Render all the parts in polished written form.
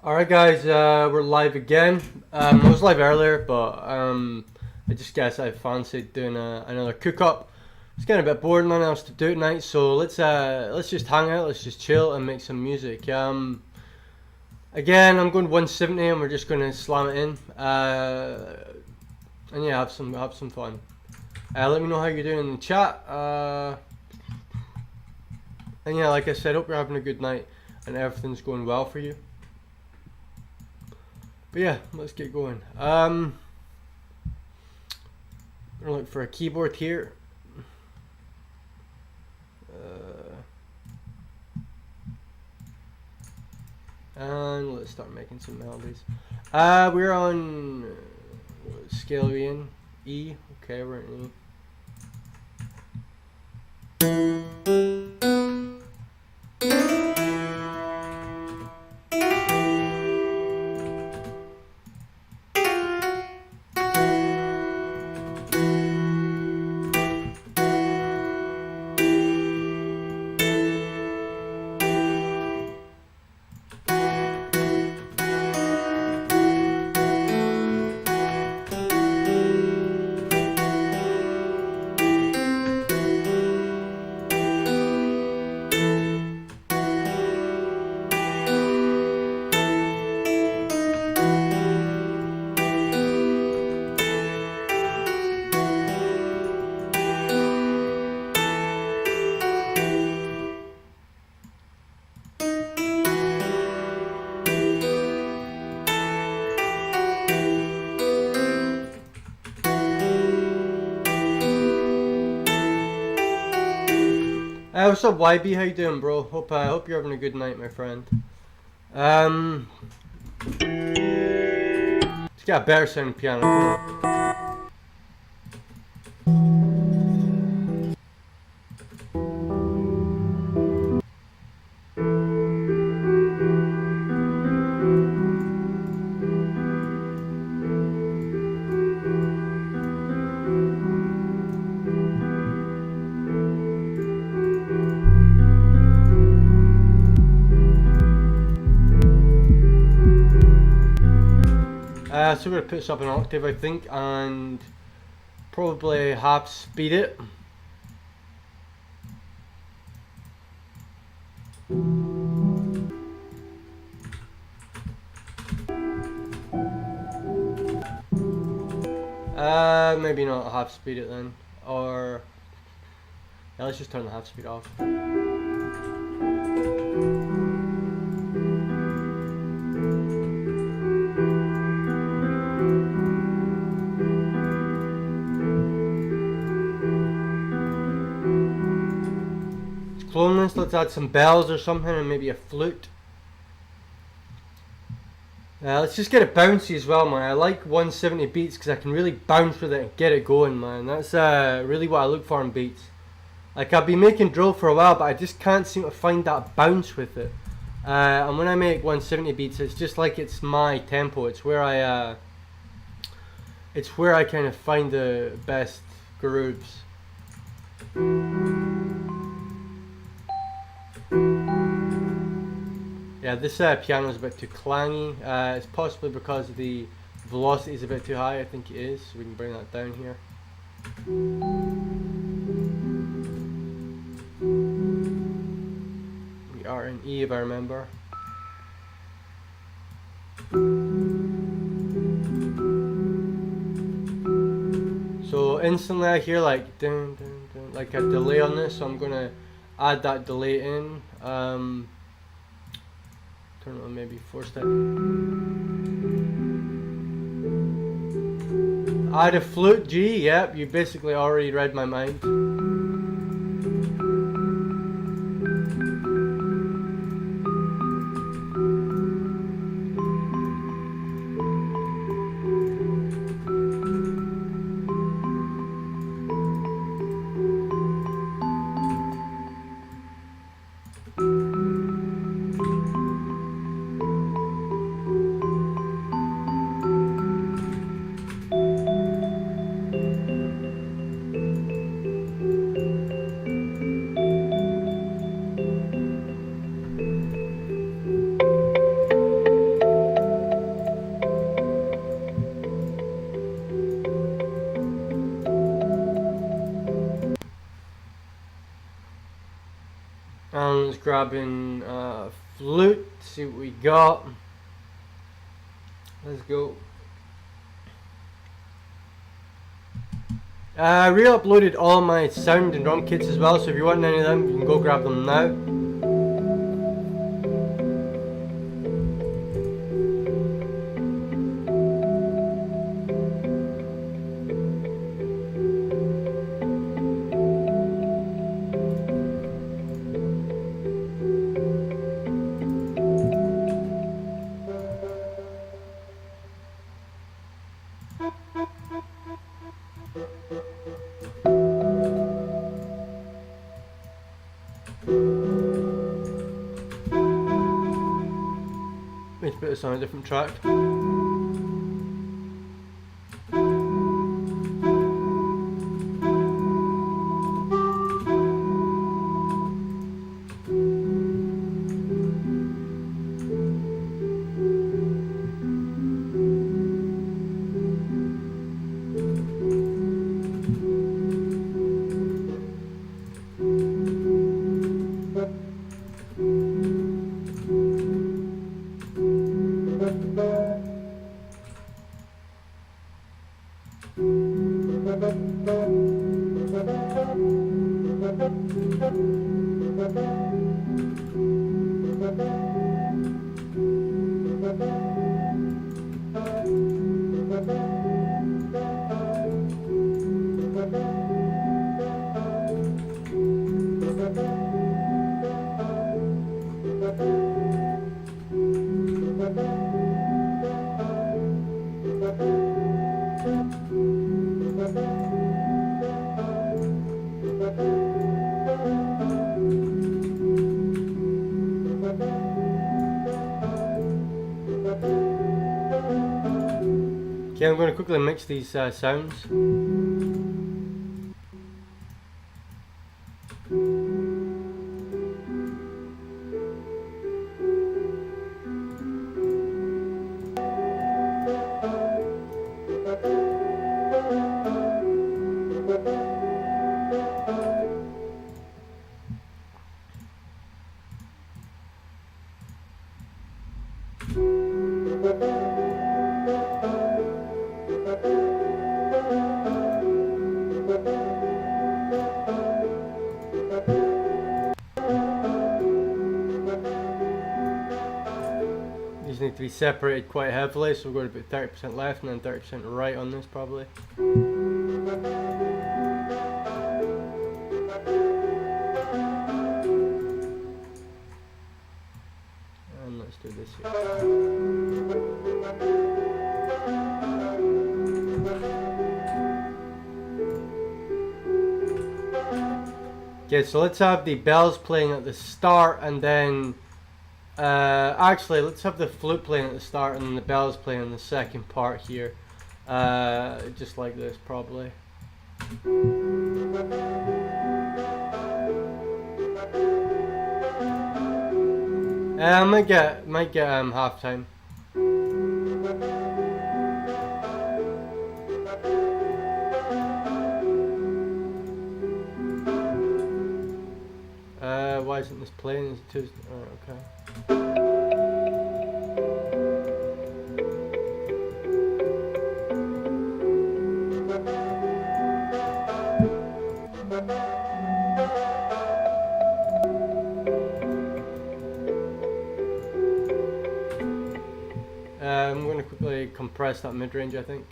Alright guys, we're live again. I was live earlier, but I just guess I fancied doing another cook-up. It's getting a bit bored, nothing else to do tonight, so let's just hang out, let's just chill and make some music. Again, I'm going 170 and we're just going to slam it in. And yeah, have some fun. Let me know how you're doing in the chat. And yeah, like I said, hope you're having a good night and everything's going well for you. But yeah, let's get going. I'm gonna look for a keyboard here. And let's start making some melodies. We're on what scale are we in? E. Okay, we're in E. What's up, YB? How you doing, bro? Hope you're having a good night, my friend. Let's get a better sounding piano. So we're going to put this up an octave, I think, and probably half speed it. Maybe not half speed it then, or yeah, let's just turn the half speed off. Cloneless, let's add some bells or something and maybe a flute. Let's just get it bouncy as well, man. I like 170 beats because I can really bounce with it and get it going, man. That's really what I look for in beats. Like, I've been making drill for a while, but I just can't seem to find that bounce with it. And when I make 170 beats, it's just like it's my tempo. It's where I kind of find the best grooves. Yeah, this piano is a bit too clangy. It's possibly because the velocity is a bit too high. I think it is. So we can bring that down here. We are in E if I remember. So instantly I hear like dun, dun, dun, like a delay on this. So I'm gonna add that delay in. Turn it on maybe 4-step. Add a flute G, yep, you basically already read my mind. grabbing flute, see what we got. Let's go. I re-uploaded all my sound and drum kits as well, so if you want any of them, you can go grab them now. Let's put this on a different track. Okay, I'm going to quickly mix these sounds. These need to be separated quite heavily, so we're going to put 30% left and then 30% right on this probably. And let's do this here. Okay, so let's have the bells playing at the start and then actually, let's have the flute playing at the start and then the bells playing in the second part here. Just like this, probably. Might get halftime. Why isn't this playing? Is it Tuesday? Oh, okay. I'm going to quickly compress that mid-range, I think.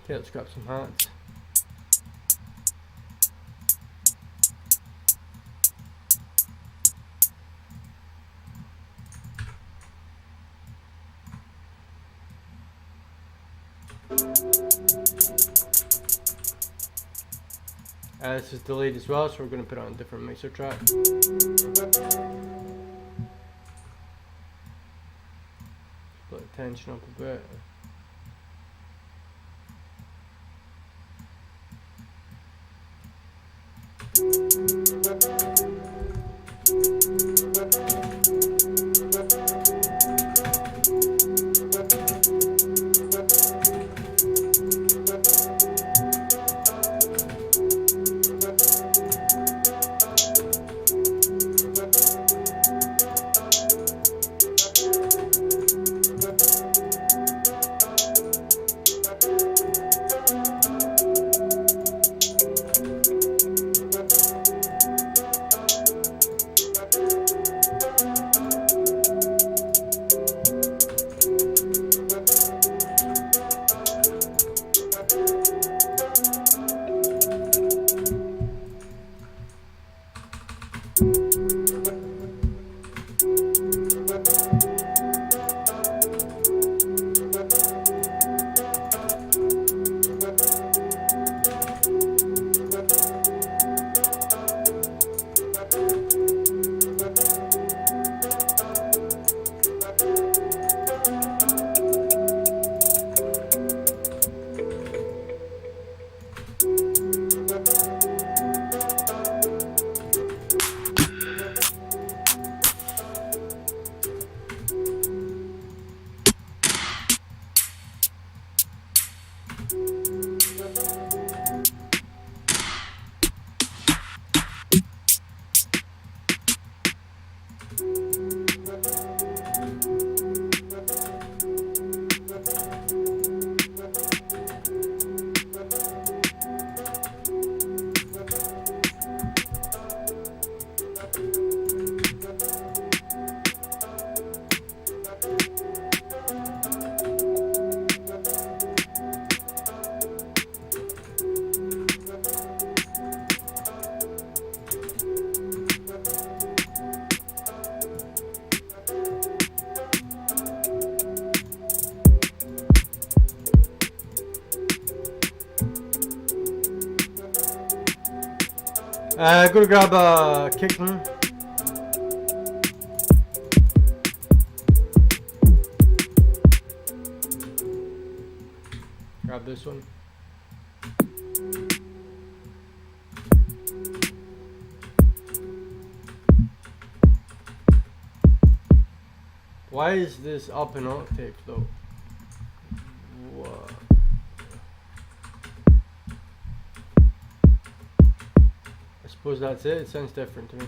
Okay, let's grab some hats. This is delayed as well, so we're going to put it on a different mixer track. Split the tension up a bit. Gonna grab a kick drum. Grab this one. Why is this up an octave though? What? I suppose that's it. It sounds different to me.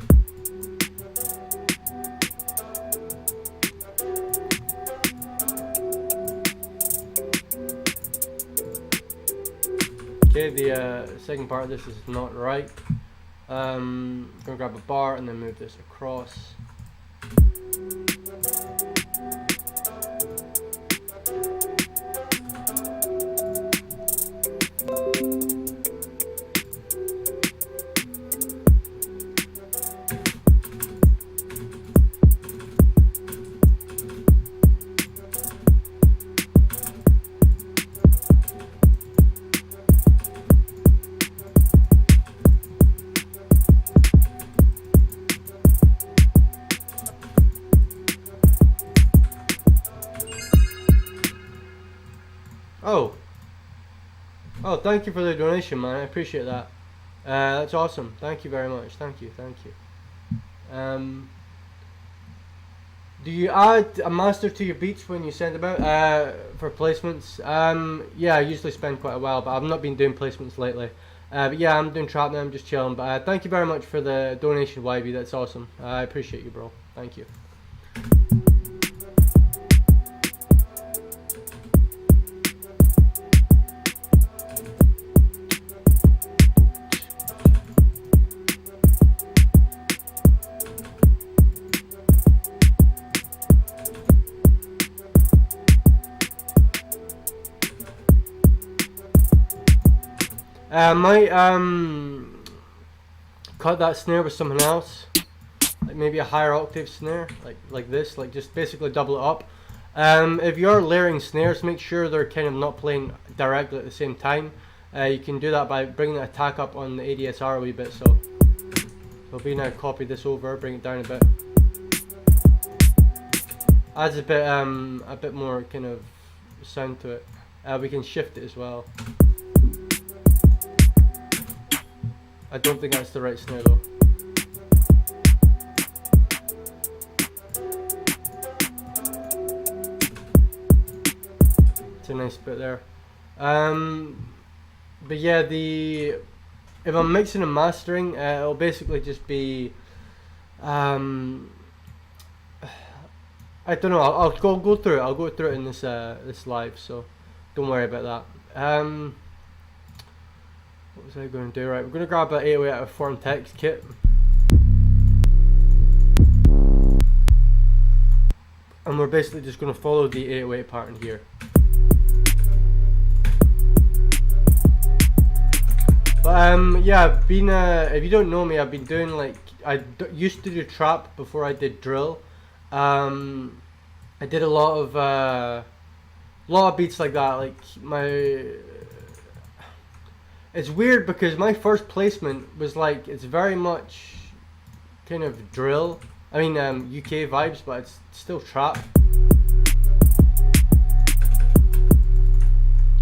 Okay, the second part of this is not right. I'm gonna grab a bar and then move this across. Oh, thank you for the donation, man. I appreciate that. That's awesome. Thank you very much. Thank you. Do you add a master to your beats when you send them out for placements? Yeah, I usually spend quite a while, but I've not been doing placements lately. But yeah, I'm doing trap now. I'm just chilling. But thank you very much for the donation, YB. That's awesome. I appreciate you, bro. Thank you. I might cut that snare with something else, like maybe a higher octave snare, like this, like just basically double it up. If you're layering snares, make sure they're kind of not playing directly at the same time. You can do that by bringing the attack up on the ADSR a wee bit. So we'll be now copy this over, bring it down a bit. Adds a bit more kind of sound to it. We can shift it as well. I don't think that's the right snare though. It's a nice bit there. But yeah, if I'm mixing and mastering, it'll basically just be I don't know. I'll go through it. I'll go through it in this this live, so don't worry about that. What was I going to do? Right, we're going to grab an 808 out of Form Text kit. And we're basically just going to follow the 808 pattern here. But yeah, if you don't know me, I've been doing used to do trap before I did drill. I did a lot of beats like that, like it's weird because my first placement was like, it's very much kind of drill. I mean UK vibes, but it's still trap.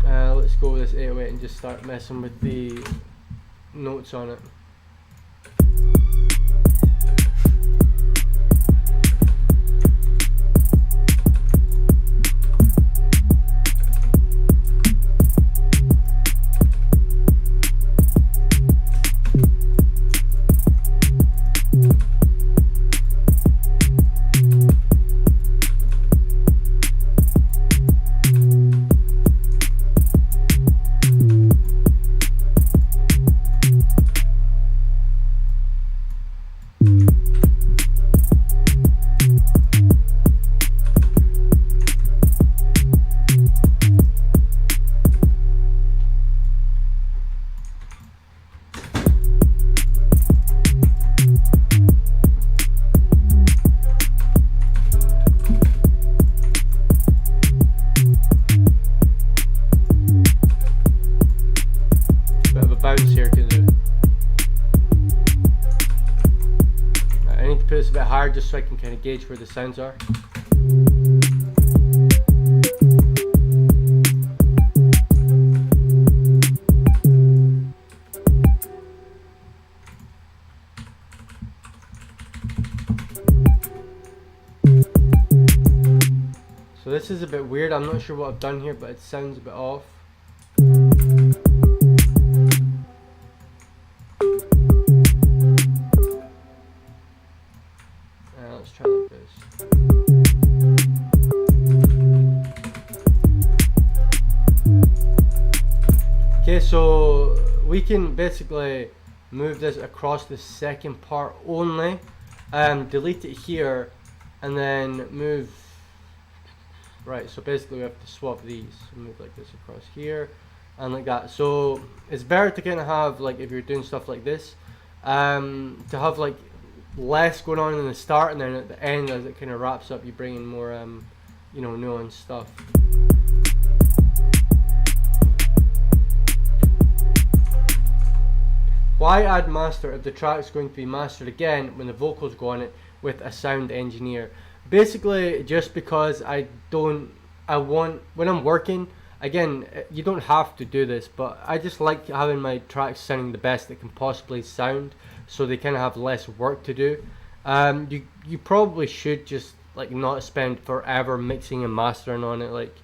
Let's go with this 808 and just start messing with the notes on it. need to put this a bit higher just so I can kind of gauge where the sounds are. So this is a bit weird. I'm not sure what I've done here, but it sounds a bit off. Let's try like this. Okay, so we can basically move this across the second part only, delete it here, and then move. Right, so basically we have to swap these. Move like this across here, and like that. So it's better to kind of have, like, if you're doing stuff like this, to have like less going on in the start, and then at the end, as it kind of wraps up, you bring in more, you know, nuanced stuff. Why add master if the track's going to be mastered again when the vocals go on it with a sound engineer? Basically, just because I want, when I'm working, again, you don't have to do this, but I just like having my tracks sounding the best it can possibly sound, so they kind of have less work to do. You probably should just like not spend forever mixing and mastering on it. Like,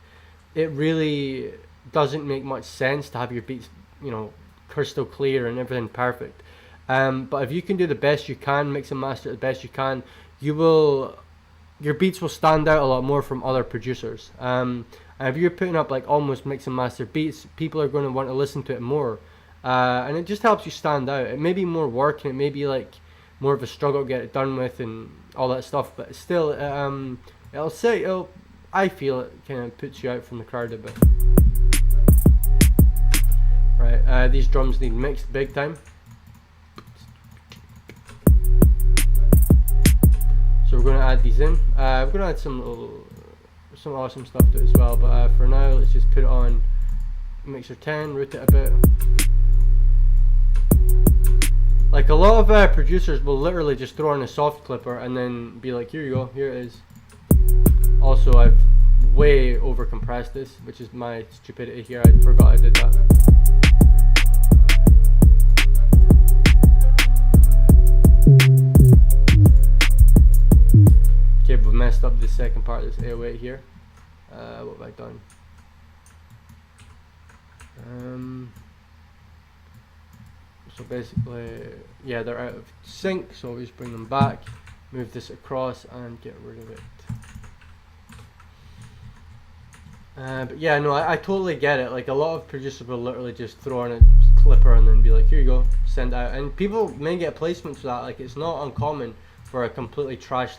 it really doesn't make much sense to have your beats, you know, crystal clear and everything perfect. But if you can do the best you can, mix and master it the best you can, your beats will stand out a lot more from other producers. And if you're putting up like almost mix and master beats, people are going to want to listen to it more. And it just helps you stand out. It may be more work, and it may be like more of a struggle to get it done with and all that stuff, but still, I feel it kind of puts you out from the crowd a bit. Right, these drums need mixed big time. So we're going to add these in. We're going to add some awesome stuff to it as well, but for now, let's just put it on mixer 10, route it a bit. Like, a lot of producers will literally just throw on a soft clipper and then be like, here you go, here it is. Also, I've way over compressed this, which is my stupidity here. I forgot I did that. Okay, we've messed up the second part of this 808 here. What have I done? So basically, yeah, they're out of sync, so we just bring them back, move this across, and get rid of it. But yeah, no, I totally get it. Like, a lot of producers will literally just throw on a clipper and then be like, here you go, send out. And people may get placements for that. Like, it's not uncommon for a completely trash,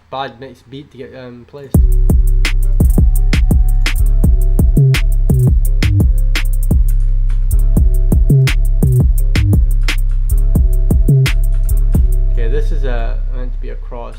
bad mixed beat to get placed. Okay, this is meant to be a cross.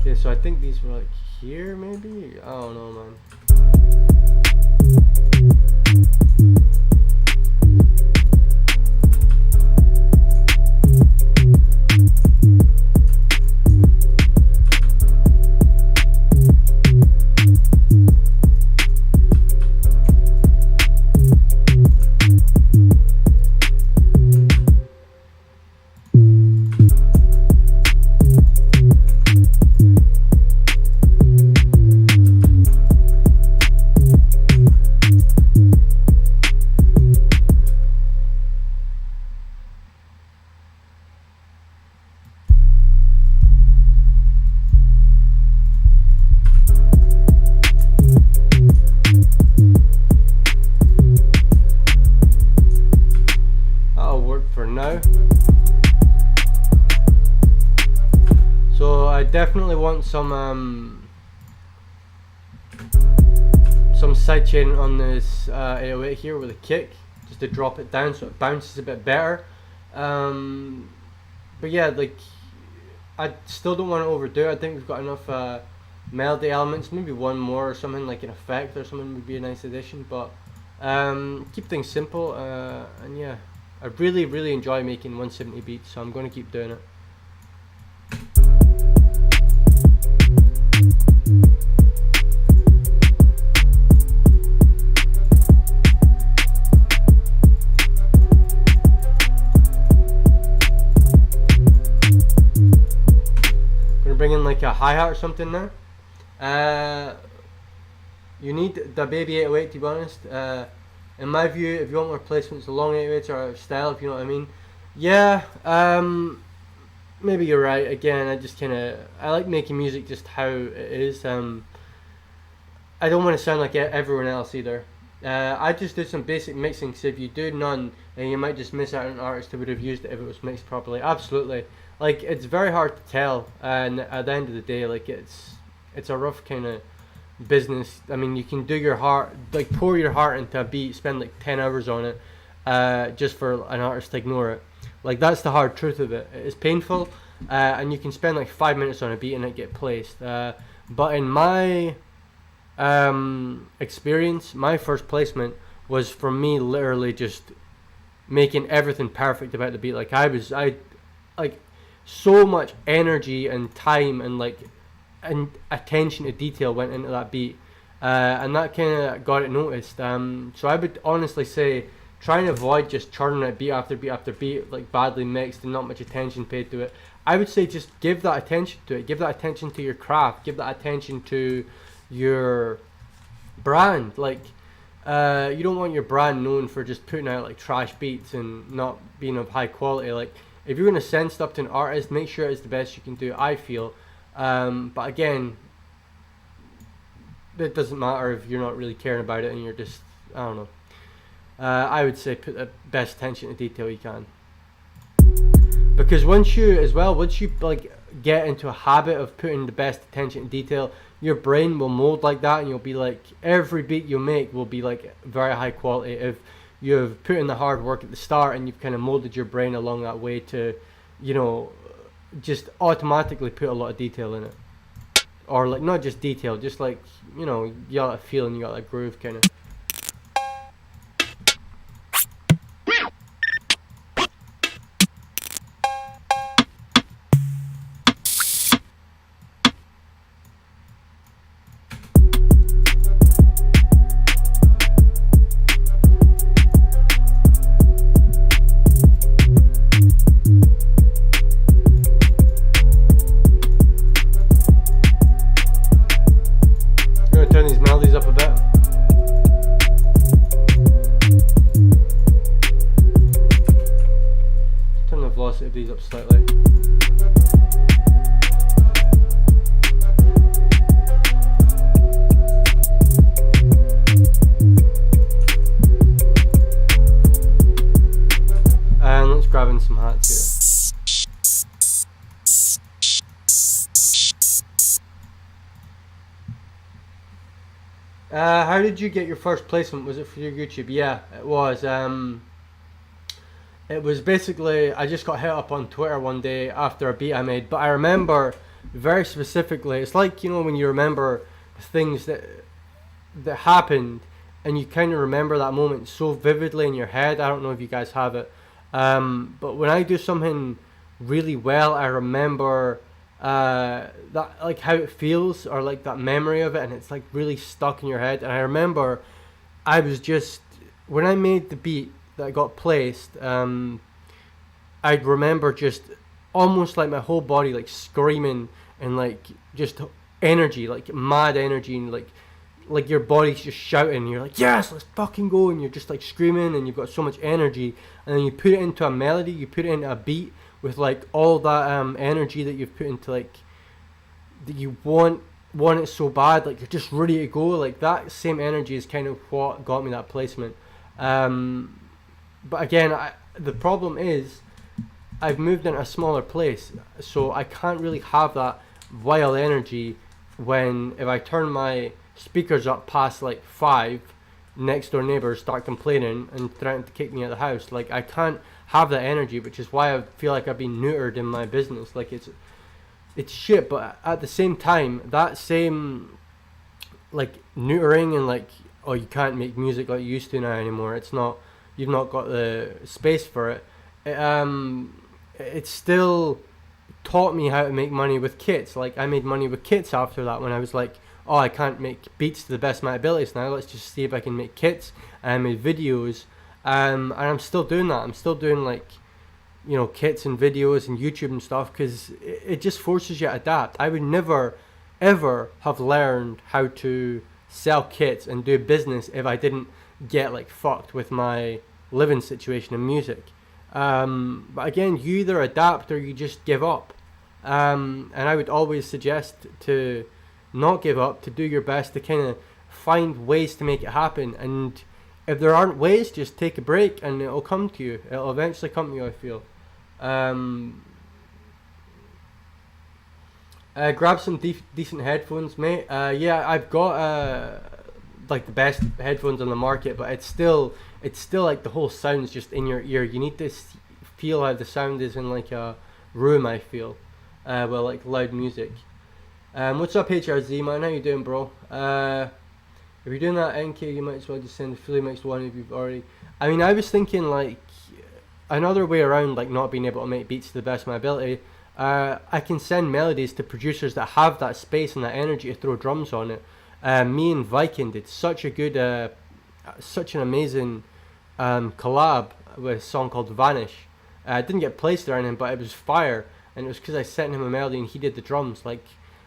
Okay, so I think these were like here, maybe? I don't know, man. So I definitely want some some sidechaining on this 808 here with a kick, just to drop it down so it bounces a bit better. But yeah, like, I still don't want to overdo it. I think we've got enough melody elements. Maybe one more or something, like an effect or something would be a nice addition. But keep things simple. And yeah, I really enjoy making 170 beats, so I'm going to keep doing it. Bring in like a hi-hat or something now. You need the baby 808, to be honest. In my view, if you want more placements, the long 808s are out of style, if you know what I mean. Yeah, maybe you're right. Again, I like making music just how it is. I don't want to sound like everyone else either. I just did some basic mixing, so if you do none, then you might just miss out on an artist who would have used it if it was mixed properly. Absolutely. Like, it's very hard to tell, and at the end of the day, like, it's a rough kind of business. I mean, you can do your heart, like, pour your heart into a beat, spend like 10 hours on it, just for an artist to ignore it. Like, that's the hard truth of it. It's painful, and you can spend like 5 minutes on a beat and it get placed. But in my experience, my first placement was from me literally just making everything perfect about the beat. Like, like, so much energy and time and attention to detail went into that beat, and that kind of got it noticed. So I would honestly say try and avoid just churning it beat after beat after beat, like badly mixed and not much attention paid to it. I would say just give that attention to it, give that attention to your craft, give that attention to your brand. Like, you don't want your brand known for just putting out like trash beats and not being of high quality. Like, if you're going to send stuff to an artist, make sure it's the best you can do, I feel. But again, it doesn't matter if you're not really caring about it and you're just, I don't know. I would say put the best attention to detail you can. Because once you like get into a habit of putting the best attention to detail, your brain will mold like that, and you'll be like, every beat you make will be like very high quality if you've put in the hard work at the start and you've kind of molded your brain along that way to, you know, just automatically put a lot of detail in it. Or like, not just detail, just like, you know, you got that feeling, you got that groove kind of. Turn these melodies up a bit. Turn the velocity of these up slightly. And let's grab in some hats here. How did you get your first placement? Was it for your YouTube? Yeah, it was. It was basically, I just got hit up on Twitter one day after a beat I made, but I remember very specifically, it's like, you know, when you remember things that happened and you kind of remember that moment so vividly in your head. I don't know if you guys have it, but when I do something really well, I remember that, like, how it feels, or like that memory of it, and it's like really stuck in your head. And I remember I was just, when I made the beat that got placed, I remember just almost like my whole body like screaming and like just energy, like mad energy, and like your body's just shouting, you're like, yes, let's fucking go, and you're just like screaming and you've got so much energy, and then you put it into a melody, you put it into a beat with like all that energy that you've put into, like, that you want it so bad, like you're just ready to go. Like that same energy is kind of what got me that placement. But again, the problem is I've moved into a smaller place, so I can't really have that wild energy when, if I turn my speakers up past like 5, next door neighbors start complaining and threatening to kick me out of the house. Like, I can't have that energy, which is why I feel like I've been neutered in my business. Like, it's shit, but at the same time, that same like neutering and like, oh, you can't make music like you used to now anymore, it's not, you've not got the space for it, it still taught me how to make money with kits. Like, I made money with kits after that, when I was like, oh, I can't make beats to the best of my abilities now, let's just see if I can make kits. And I made videos, and I'm still doing that. I'm still doing, like, you know, kits and videos and YouTube and stuff, because it just forces you to adapt. I would never ever have learned how to sell kits and do business if I didn't get like fucked with my living situation in music. But again, you either adapt or you just give up. And I would always suggest to not give up, to do your best, to kind of find ways to make it happen. And if there aren't ways, just take a break and it'll come to you. It'll eventually come to you, I feel. Grab some decent headphones, mate. Yeah, I've got like the best headphones on the market, but it's still like the whole sound's just in your ear. You need to feel how the sound is in like a room, I feel, with like loud music. What's up, HRZ, man? How you doing, bro? If you're doing that NK, you might as well just send a fully mixed one if you've already. I mean, I was thinking like another way around, like not being able to make beats to the best of my ability. I can send melodies to producers that have that space and that energy to throw drums on it. Me and Viking did such a good, such an amazing collab with a song called Vanish. It didn't get placed or anything, but it was fire, and it was because I sent him a melody and he did the drums. Like,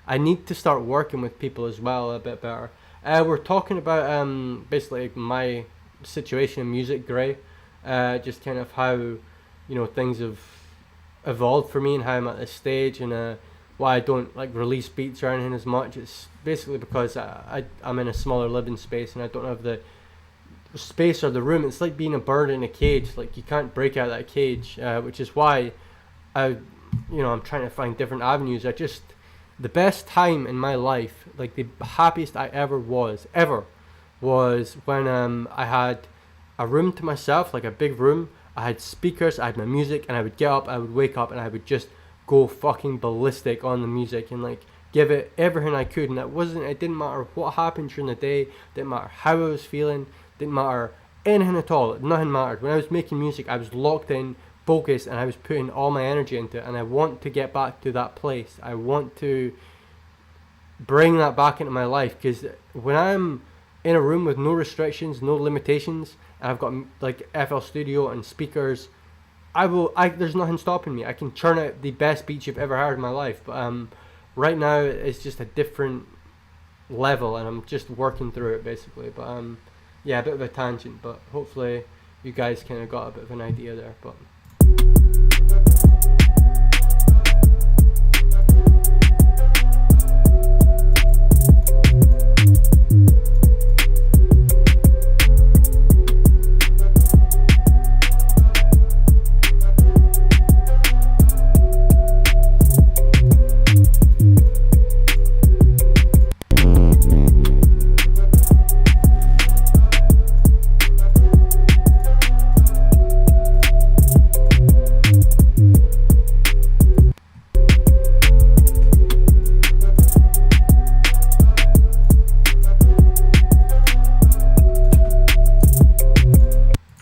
I need to start working with people as well a bit better. We're talking about basically my situation in music, Gray, just kind of how, you know, things have evolved for me and how I'm at this stage, and why I don't like release beats or anything as much. It's basically because I'm in a smaller living space and I don't have the space or the room. It's like being a bird in a cage. Like, you can't break out of that cage, which is why I'm trying to find different avenues. The best time in my life, like the happiest I ever was when I had a room to myself, like a big room. I had speakers, I had my music, and I would get up, I would wake up, and I would just go fucking ballistic on the music and like give it everything I could. And it didn't matter what happened during the day, didn't matter how I was feeling, didn't matter anything at all. Nothing mattered. When I was making music, I was locked in, focused, and I was putting all my energy into it. And I want to get back to that place. I want to bring that back into my life, because when I'm in a room with no restrictions, no limitations, and I've got like FL Studio and speakers, there's nothing stopping me. I can churn out the best beats you've ever heard in my life. But right now it's just a different level, and I'm just working through it basically. But yeah, a bit of a tangent, but hopefully you guys kind of got a bit of an idea there. But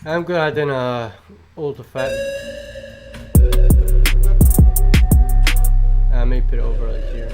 I'm gonna add in a old effect. I may put it over like here.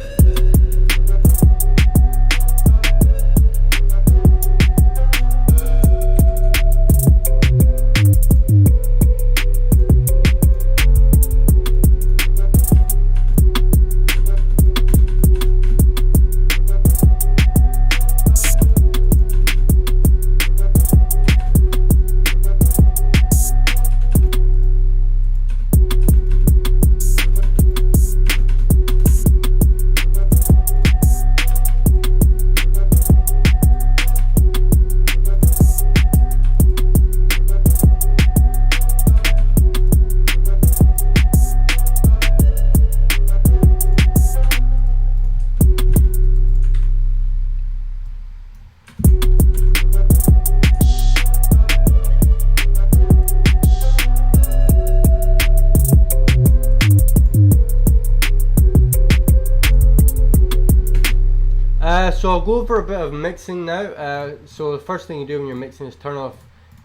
So I'll go over a bit of mixing now. So the first thing you do when you're mixing is turn off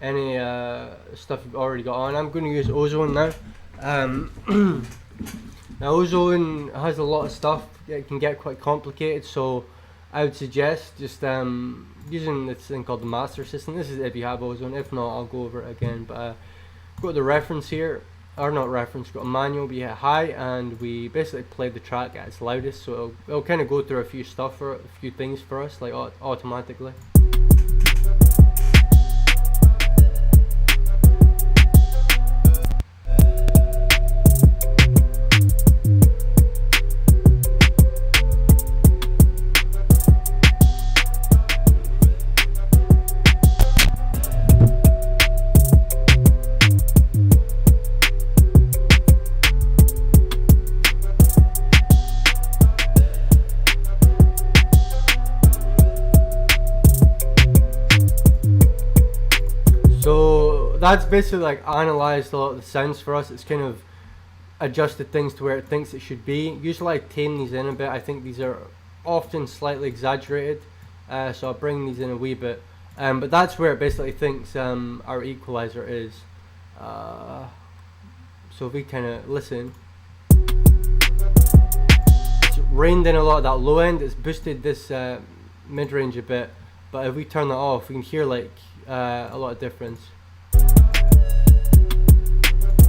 any stuff you've already got on. I'm going to use Ozone now. Now Ozone has a lot of stuff. It can get quite complicated, so I would suggest just using this thing called the master system. This is if you have Ozone. If not, I'll go over it again. But go to the reference here, or not reference, go to manual. We hit high, and we basically play the track at its loudest. So it'll kind of go through a few things for us, like automatically. So that's basically like analysed a lot of the sounds for us. It's kind of adjusted things to where it thinks it should be. Usually I tame these in a bit. I think these are often slightly exaggerated, so I'll bring these in a wee bit. But that's where it basically thinks our equalizer is. So if we kind of listen, it's reined in a lot of that low end. It's boosted this mid-range a bit. But if we turn that off, we can hear like a lot of difference.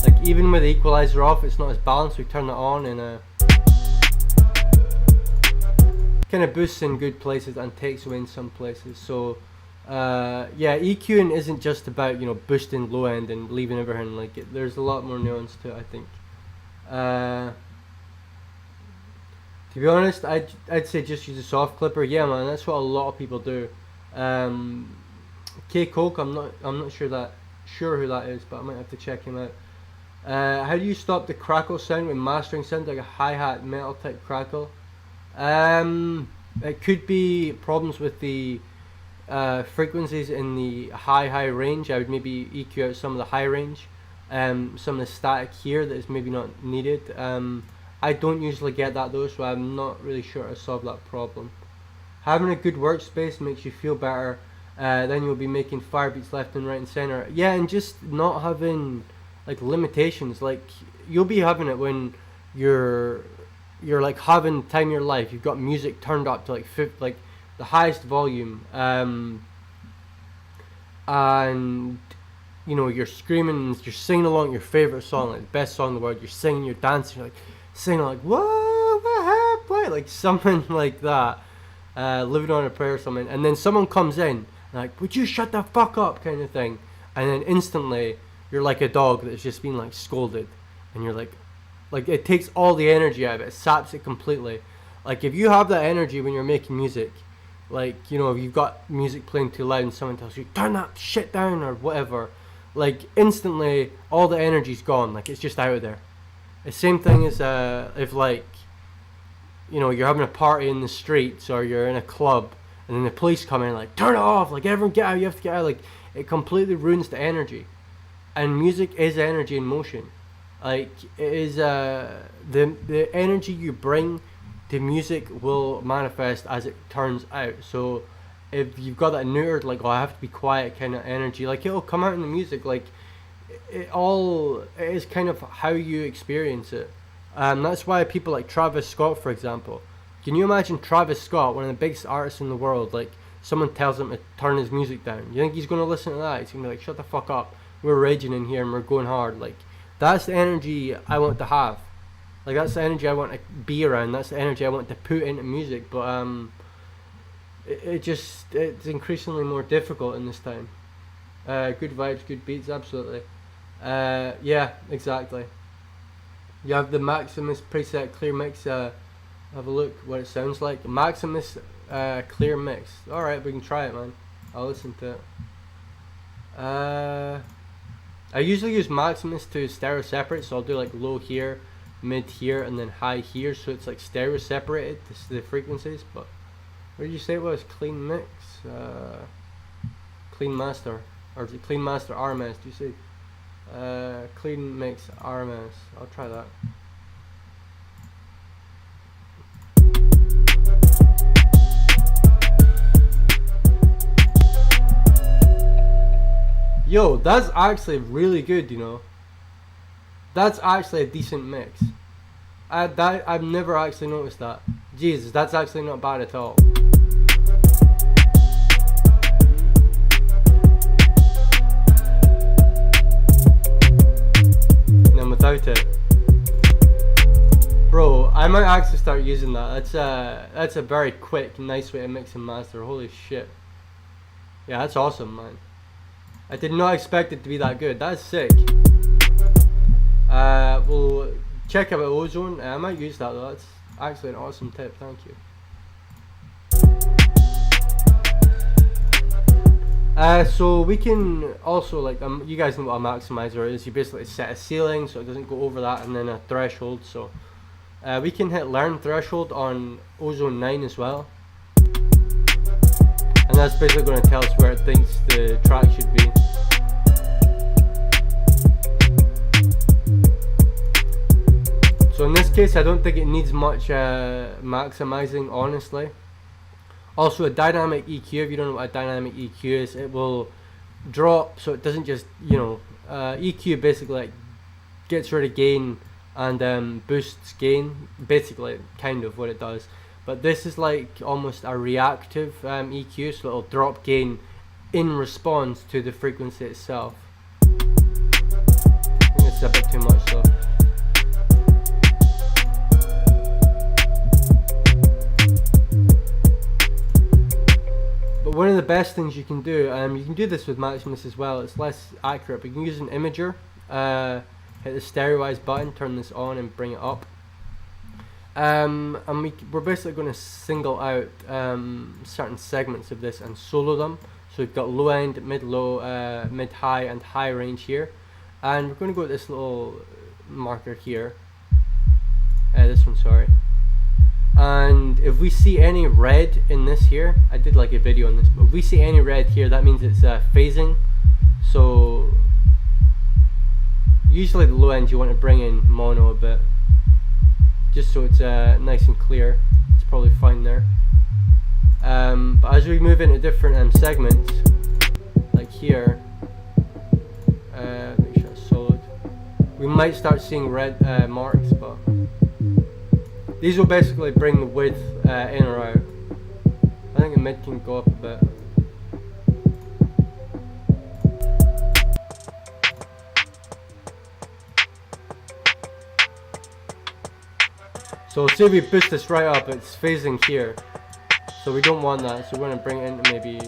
Like even with the equalizer off, it's not as balanced. We turn it on and kind of boosts in good places and takes away in some places. So yeah, EQing isn't just about, you know, boosting low end and leaving everything like it. There's a lot more nuance to it, I think. To be honest, I'd say just use a soft clipper. Yeah, man, that's what a lot of people do. Coke, I'm not sure who that is, but I might have to check him out. How do you stop the crackle sound when mastering sound like a hi-hat metal type crackle? It could be problems with the frequencies in the high range. I would maybe EQ out some of the high range, some of the static here that is maybe not needed. I don't usually get that though, so I'm not really sure how to solve that problem. Having a good workspace makes you feel better. Then you'll be making fire beats left and right and center. Yeah, and just not having like limitations. Like you'll be having it when you're like having the time of your life. You've got music turned up to like the highest volume, and you know you're screaming, you're singing along your favorite song, like the best song in the world. You're singing, you're dancing, you're like singing like whoa, what happened? Like something like that. Living on a prayer or something, and then someone comes in like, would you shut the fuck up, kind of thing, and then instantly you're like a dog that's just been like scolded, and you're like it takes all the energy out of it, saps it completely. Like if you have that energy when you're making music, like, you know, if you've got music playing too loud and someone tells you turn that shit down or whatever, like instantly all the energy's gone, like it's just out of there. The same thing as if like, you know, you're having a party in the streets or you're in a club and then the police come in like turn it off, like everyone get out, you have to get out. Like it completely ruins the energy, and music is energy in motion. Like it is the energy you bring to music will manifest as it turns out. So if you've got that neutered, like, oh, I have to be quiet kind of energy, like it'll come out in the music. Like it is kind of how you experience it. That's why people like Travis Scott, for example. Can you imagine Travis Scott, one of the biggest artists in the world, like someone tells him to turn his music down? You think he's going to listen to that? He's going to be like, shut the fuck up, we're raging in here and we're going hard. Like that's the energy I want to have. Like that's the energy I want to be around. That's the energy I want to put into music. But it's increasingly more difficult in this time. Good vibes, good beats, absolutely. Yeah, exactly. You have the Maximus preset clear mix. Have a look what it sounds like. Maximus clear mix. Alright, we can try it, man. I'll listen to it. I usually use Maximus to stereo separate, so I'll do like low here, mid here, and then high here, so it's like stereo separated, the frequencies. But what did you say it was? Clean mix? Clean master. Or is it clean master RMS? Do you see? Clean mix RMS. I'll try that. Yo, that's actually really good, you know. That's actually a decent mix. I've never actually noticed that. Jesus, that's actually not bad at all. And then without it, bro, I might actually start using that. That's a very quick, nice way to mix and master. Holy shit. Yeah, that's awesome, man. I did not expect it to be that good. That's sick. We'll check out Ozone. I might use that though. That's actually an awesome tip. Thank you. So we can also, like, you guys know what a maximizer is. You basically set a ceiling so it doesn't go over that, and then a threshold. So we can hit learn threshold on Ozone 9 as well. And that's basically going to tell us where it thinks the track should be. So in this case, I don't think it needs much maximizing, honestly. Also, a dynamic EQ, if you don't know what a dynamic EQ is, it will drop, so it doesn't just, you know, EQ basically like gets rid of gain and boosts gain, basically, kind of what it does. But this is like almost a reactive EQ, so it'll drop gain in response to the frequency itself. I think it's a bit too much though. But one of the best things you can do this with Maximus as well. It's less accurate, but you can use an imager, hit the stereoize button, turn this on and bring it up. And we're basically going to single out certain segments of this and solo them. So we've got low end, mid low, mid high and high range here. And we're going to go with this little marker here. This one, sorry. And if we see any red in this here, I did like a video on this, but if we see any red here, that means it's phasing. So usually the low end you want to bring in mono a bit, just so it's nice and clear. It's probably fine there. But as we move into different segments, like here, make sure it's solid, we might start seeing red marks, but these will basically bring the width in or out. I think the mid can go up a bit. So say we boost this right up, it's phasing here. So we don't want that, so we're going to bring it into maybe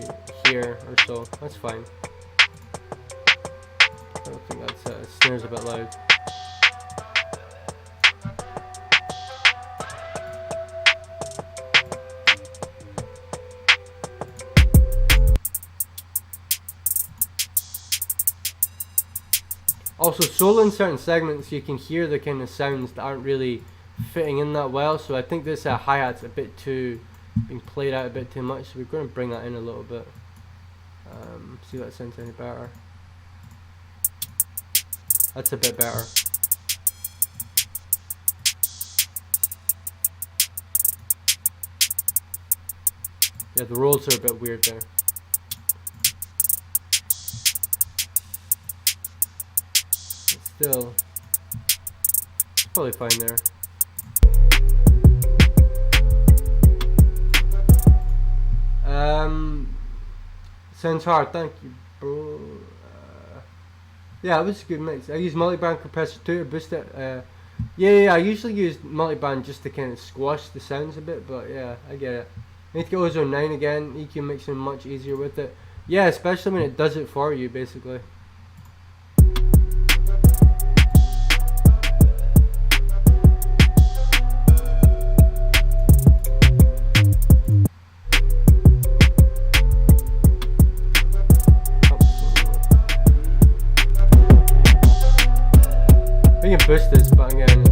here or so. That's fine. I don't think that's snare's a bit loud. Also, solo in certain segments you can hear the kind of sounds that aren't really fitting in that well, so I think this hi-hat's a bit too being played out a bit too much, so we're going to bring that in a little bit. See if that sounds any better. That's a bit better. Yeah, the rolls are a bit weird there. Still, it's probably fine there. Sounds hard, thank you, bro. Yeah, it was a good mix. I use multiband compressor too to boost it. Yeah, I usually use multiband just to kind of squash the sounds a bit, but yeah, I get it. I need to get Ozone 9 again. EQ makes it much easier with it. Yeah, especially when it does it for you, basically. We can push this, but again,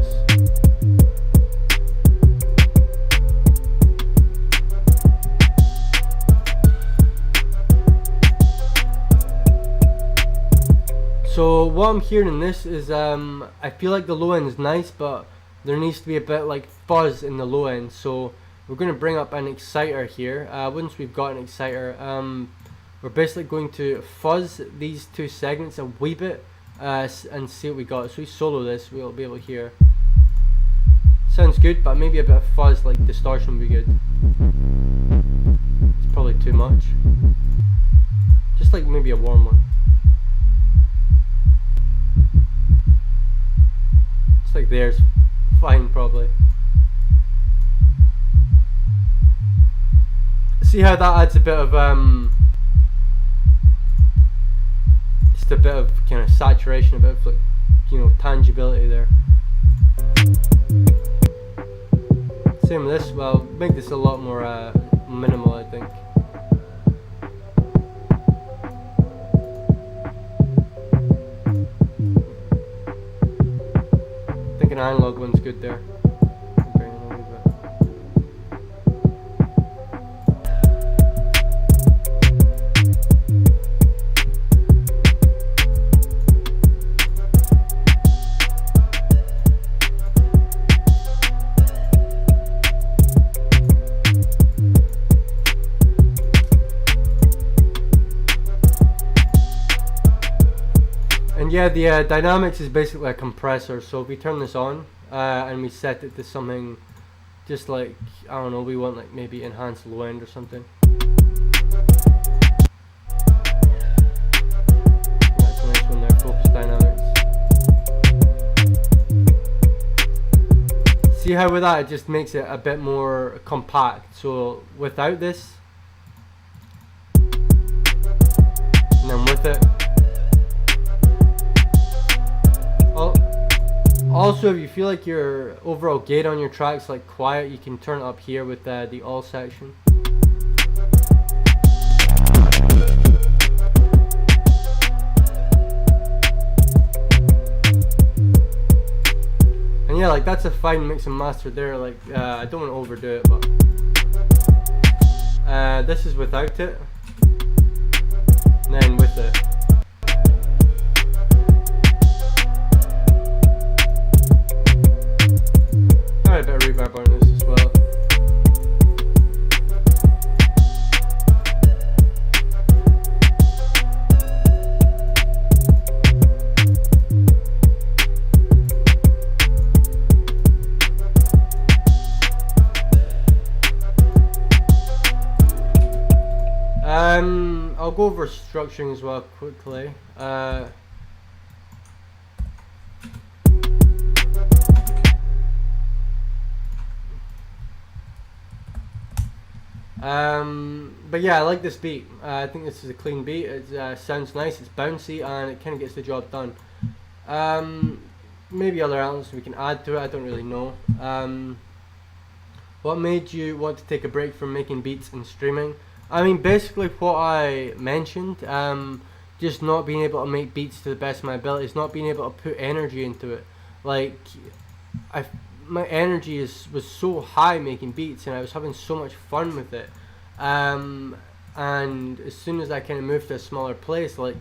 so what I'm hearing in this is I feel like the low end is nice, but there needs to be a bit like fuzz in the low end. So we're going to bring up an exciter here. Once we've got an exciter, we're we're basically going to fuzz these two segments a wee bit and see what we got. So we solo this, we'll be able to hear. Sounds good, but maybe a bit of fuzz, like distortion would be good. It's probably too much. Just like maybe a warm one. It's like there's fine probably. See how that adds a bit of just a bit of kind of saturation, a bit of like, you know, tangibility there. Same with this. Well, make this a lot more minimal, I think. I think an analog one's good there. And yeah, the dynamics is basically a compressor. So if we turn this on and we set it to something just like, I don't know, we want like maybe enhanced low end or something. That's a nice one there, focus dynamics. See how with that it just makes it a bit more compact. So without this, and then with it. Also, if you feel like your overall gate on your track's like quiet, you can turn it up here with the all section. And yeah, like that's a fine mix and master there. Like I don't want to overdo it, but this is without it, and then with it. A bit of reverb on this as well. I'll go over structuring as well quickly. But yeah, I like this beat. I think this is a clean beat. It sounds nice, it's bouncy, and it kind of gets the job done. Maybe other elements we can add to it, I don't really know. What made you want to take a break from making beats and streaming? I mean, basically what I mentioned, just not being able to make beats to the best of my abilities, not being able to put energy into it. Like, my energy was so high making beats, and I was having so much fun with it. And as soon as I kind of moved to a smaller place, like,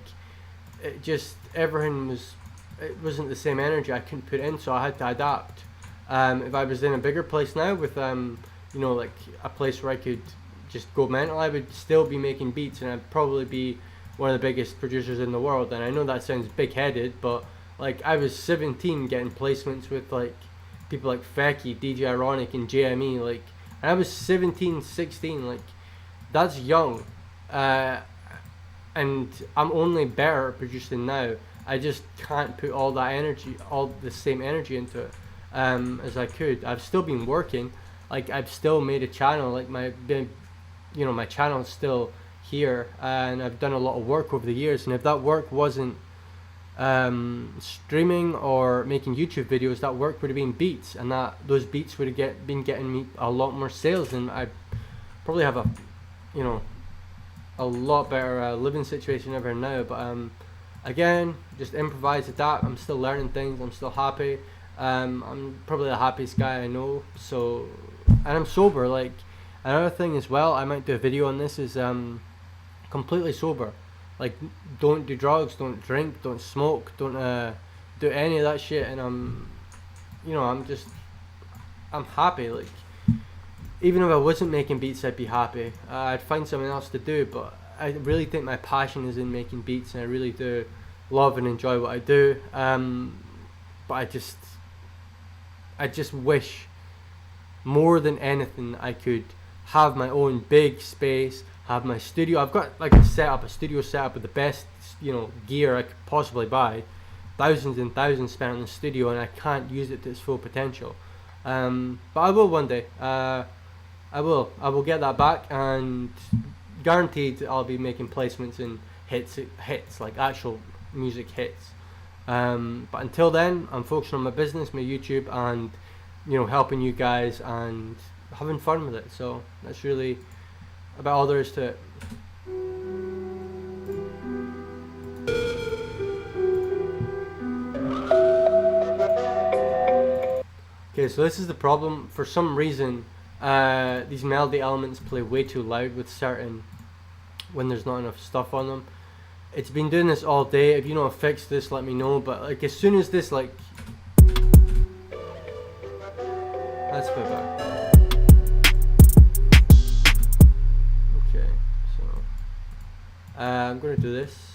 it just, everything it wasn't the same energy, I couldn't put in, so I had to adapt. If I was in a bigger place now with, you know, like a place where I could just go mental, I would still be making beats, and I'd probably be one of the biggest producers in the world. And I know that sounds big-headed, but like, I was 17 getting placements with like people like Fecky, DJ Ironic, and JME, like, and I was 17, 16, like, that's young, and I'm only better at producing now. I just can't put all that energy, all the same energy into it as I could. I've still been working, like, I've still made a channel, like my channel is still here, and I've done a lot of work over the years, and if that work wasn't streaming or making YouTube videos, that work would have been beats, and those beats would have been getting me a lot more sales, and I probably have a lot better living situation ever now. But again, just improvise, adapt. I'm still learning things, I'm still happy. I'm probably the happiest guy I know, so, and I'm sober. Like, another thing as well, I might do a video on this, is completely sober. Like, don't do drugs, don't drink, don't smoke, don't do any of that shit, and I'm happy. Like, even if I wasn't making beats, I'd be happy. I'd find something else to do, but I really think my passion is in making beats, and I really do love and enjoy what I do. But I just wish more than anything I could have my own big space, have my studio. I've got like a studio setup with the best, gear I could possibly buy. Thousands and thousands spent on the studio, and I can't use it to its full potential. But I will one day. I will get that back, and guaranteed I'll be making placements in hits like actual music hits. But until then, I'm focusing on my business, my YouTube, and helping you guys and having fun with it. So that's really about all there is to it. Okay, so this is the problem. For some reason, these melody elements play way too loud when there's not enough stuff on them. It's been doing this all day. If you know how to fix this, let me know. But like as soon as this that's a bit better. Okay, so I'm gonna do this.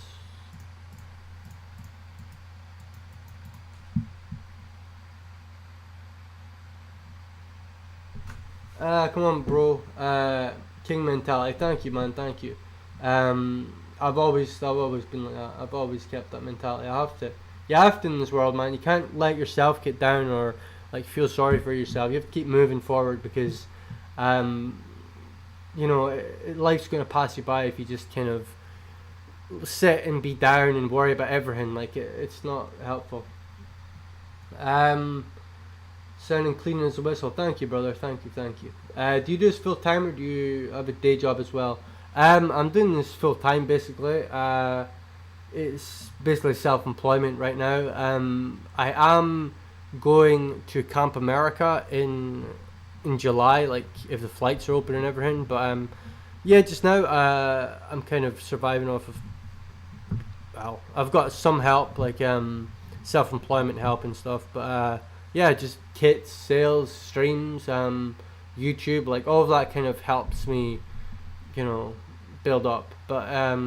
Come on, bro. King mentality. Thank you, man. Thank you. I've always been like that. I've always kept that mentality. You have to in this world, man. You can't let yourself get down or like feel sorry for yourself. You have to keep moving forward because, life's gonna pass you by if you just kind of sit and be down and worry about everything. Like it's not helpful. Sounding clean as a whistle. Thank you, brother. Thank you. Do you do this full time, or do you have a day job as well? I'm doing this full time basically. It's basically self-employment right now. I am going to Camp America in July, like if the flights are open and everything. But just now I'm kind of surviving off of. Well, I've got some help, like self-employment help and stuff, but just kits, sales, streams, YouTube, like all of that kind of helps me, build up. But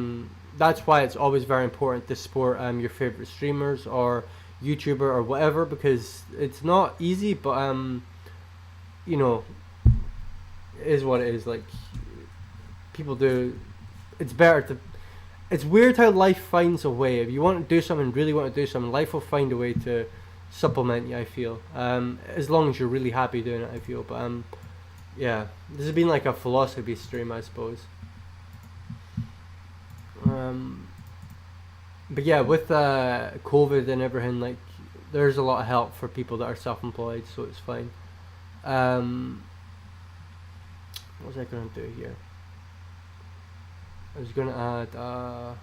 that's why it's always very important to support your favorite streamers or YouTuber or whatever, because it's not easy, but it is what it is. Like people do, it's weird how life finds a way. If you want to do something, really want to do something, life will find a way to supplement you, I feel, as long as you're really happy doing it, I feel. But this has been like a philosophy stream, I suppose. But yeah, with COVID and everything, like there's a lot of help for people that are self-employed, so it's fine. What was I gonna do here? I was gonna add a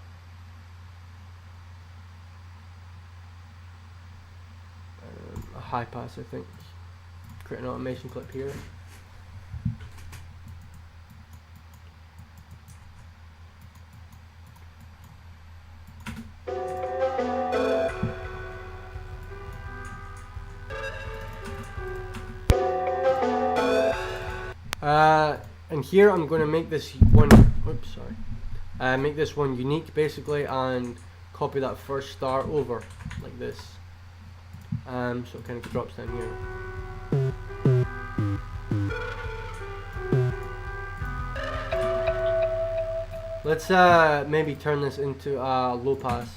high pass, I think. Create an automation clip here. And here I'm going to make this one. Make this one unique basically, and copy that first star over like this. So it kind of drops down here. Let's maybe turn this into a low pass.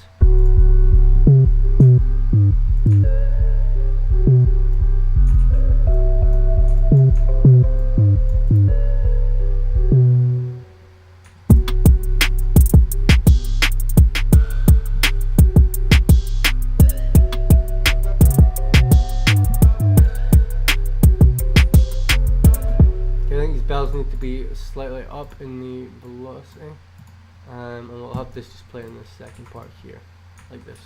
Bells need to be slightly up in the velocity, and we'll have this just play in the second part here, like this.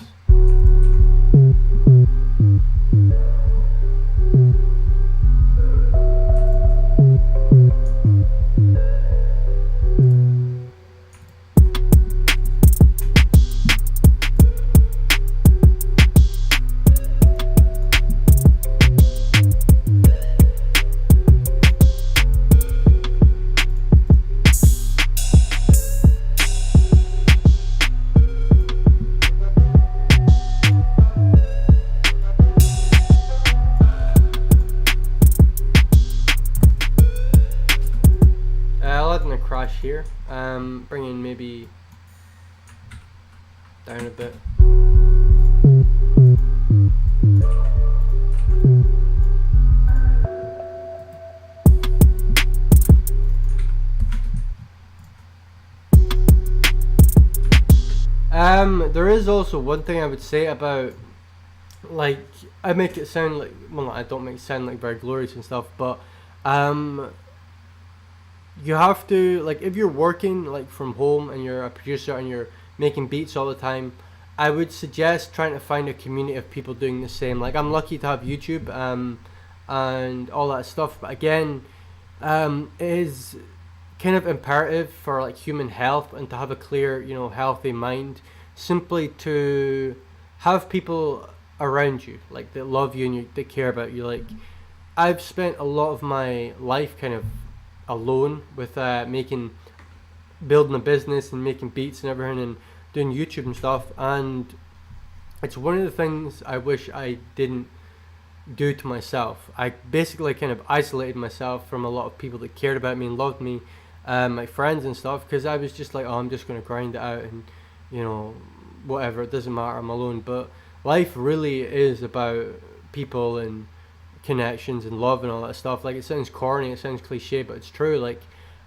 here. Bringing maybe down a bit. There is also one thing I would say about, like, I make it sound like, well, I don't make it sound like very glorious and stuff, but you have to, like, if you're working like from home and you're a producer and you're making beats all the time, I would suggest trying to find a community of people doing the same. Like, I'm lucky to have YouTube and all that stuff, but again, it is kind of imperative for like human health and to have a clear, you know, healthy mind, simply to have people around you like that love you and that care about you. Like, I've spent a lot of my life kind of alone with building a business and making beats and everything and doing YouTube and stuff, and it's one of the things I wish I didn't do to myself. I basically kind of isolated myself from a lot of people that cared about me and loved me, my friends and stuff, because I was just like, oh, I'm just going to grind it out and, you know, whatever, it doesn't matter, I'm alone. But life really is about people and connections and love and all that stuff. Like, it sounds corny, it sounds cliche, but it's true. Like,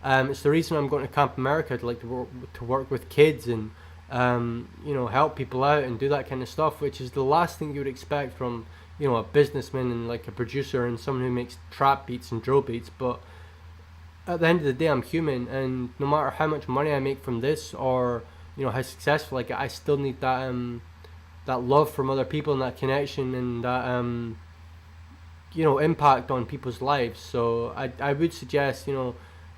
it's the reason I'm going to Camp America, to like to work with kids and you know, help people out and do that kind of stuff, which is the last thing you would expect from, you know, a businessman and like a producer and someone who makes trap beats and drill beats. But at the end of the day, I'm human, and no matter how much money I make from this, or, you know, how successful I get, I still need that that love from other people and that connection and that you know, impact on people's lives. So I would suggest, you know,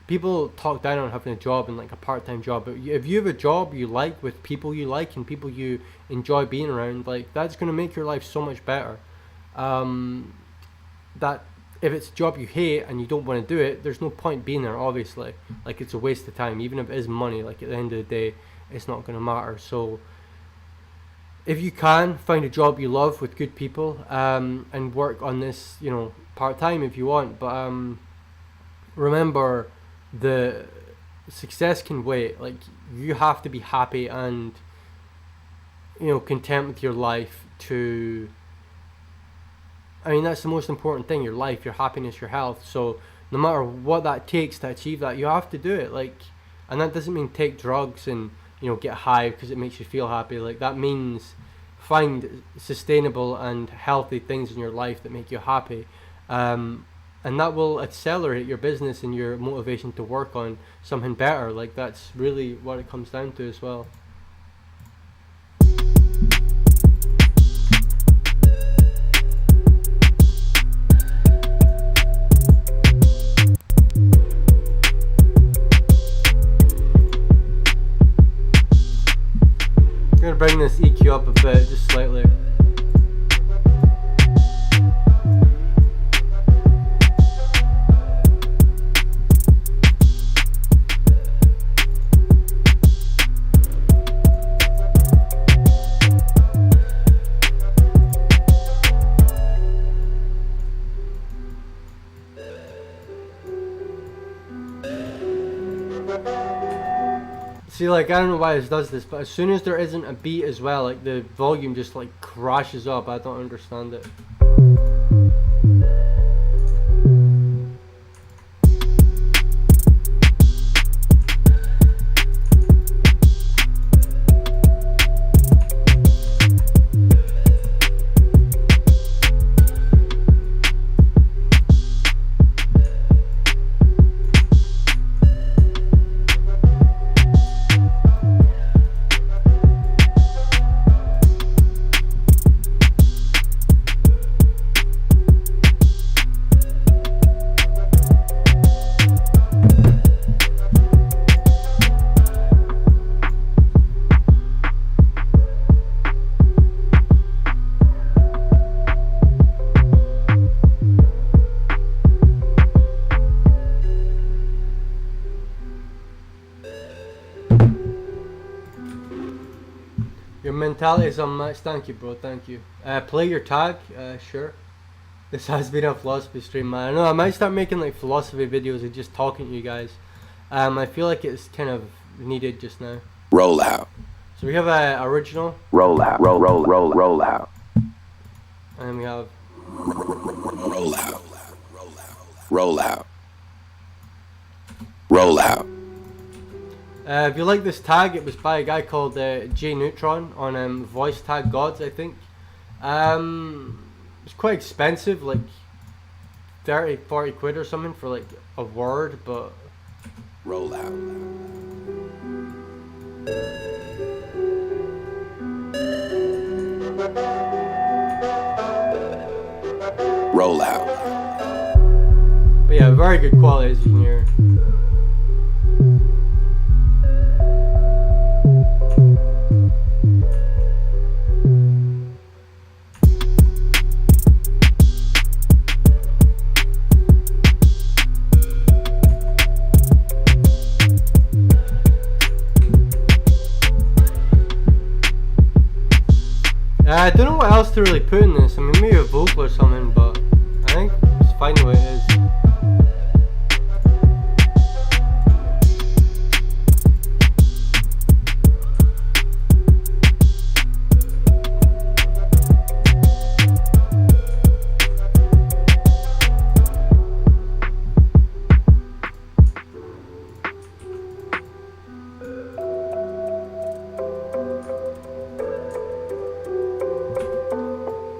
people talk down on having a job and like a part-time job, but if you have a job you like with people you like and people you enjoy being around, like, that's going to make your life so much better. That if it's a job you hate and you don't want to do it, there's no point being there, obviously. Like, it's a waste of time. Even if it is money, like, at the end of the day, it's not going to matter. So if you can find a job you love with good people, and work on this, you know, part-time if you want, but remember, the success can wait. Like, you have to be happy and, you know, content with your life to, I mean, that's the most important thing, your life, your happiness, your health. So no matter what that takes to achieve that, you have to do it. Like, and that doesn't mean take drugs and, you know, get high because it makes you feel happy. Like, that means find sustainable and healthy things in your life that make you happy, and that will accelerate your business and your motivation to work on something better. Like, that's really what it comes down to as well. I'm gonna bring this EQ up a bit, just slightly. See, like, I don't know why this does this, but as soon as there isn't a beat as well, like, the volume just like crashes up. I don't understand it. Your mentality is unmatched. Thank you, bro. Thank you. Play your tag. Sure. This has been a philosophy stream, man. I know I might start making like philosophy videos and just talking to you guys. I feel like it's kind of needed just now. Rollout. So we have a original. Rollout. Rollout. And then we have Rollout. Rollout. Rollout. if you like this tag, it was by a guy called J Neutron on Voice Tag Gods, I think. It's quite expensive, like 30-40 quid or something for like a word, but Rollout. Rollout. But yeah, very good quality as you can hear. I don't know what else to really put in this. I mean, maybe a vocal or something, but I think it's fine the way it is.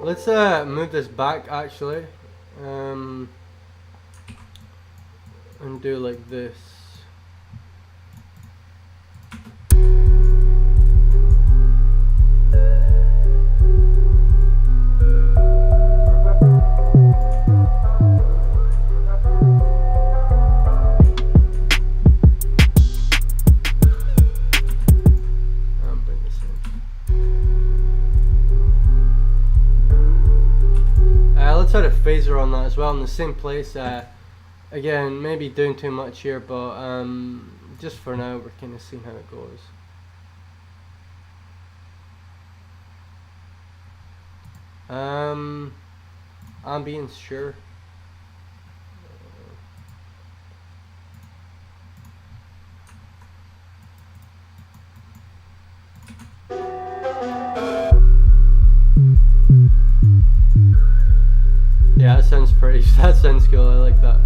Let's move this back actually, and do like this. Let's add a phaser on that as well in the same place. Again, maybe doing too much here, but just for now we're kind of seeing how it goes. Ambience, sure. Yeah, that sounds pretty. That sounds cool. I like that.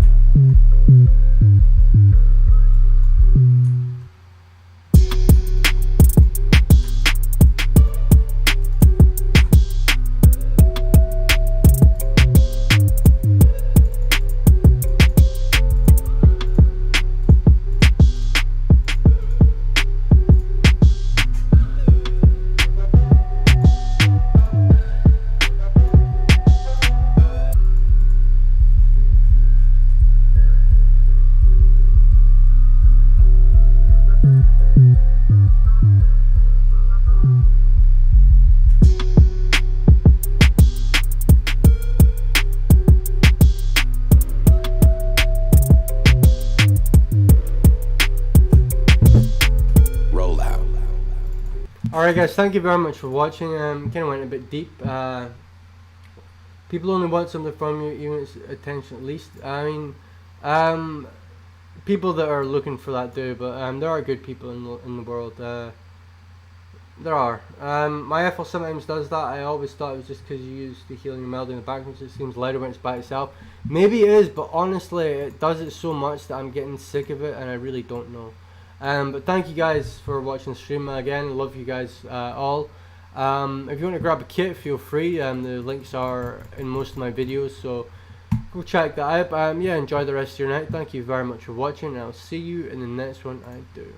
Alright guys, thank you very much for watching. Kind of went a bit deep. People only want something from you, even its attention at least. I mean, people that are looking for that do, but there are good people in the world. There are. My FL sometimes does that. I always thought it was just because you use the healing melody in the background, so it seems louder when it's by itself. Maybe it is, but honestly, it does it so much that I'm getting sick of it, and I really don't know. But thank you guys for watching the stream again. Love you guys all. If you want to grab a kit, feel free. The links are in most of my videos, so go check that out. Yeah, enjoy the rest of your night. Thank you very much for watching, and I'll see you in the next one I do.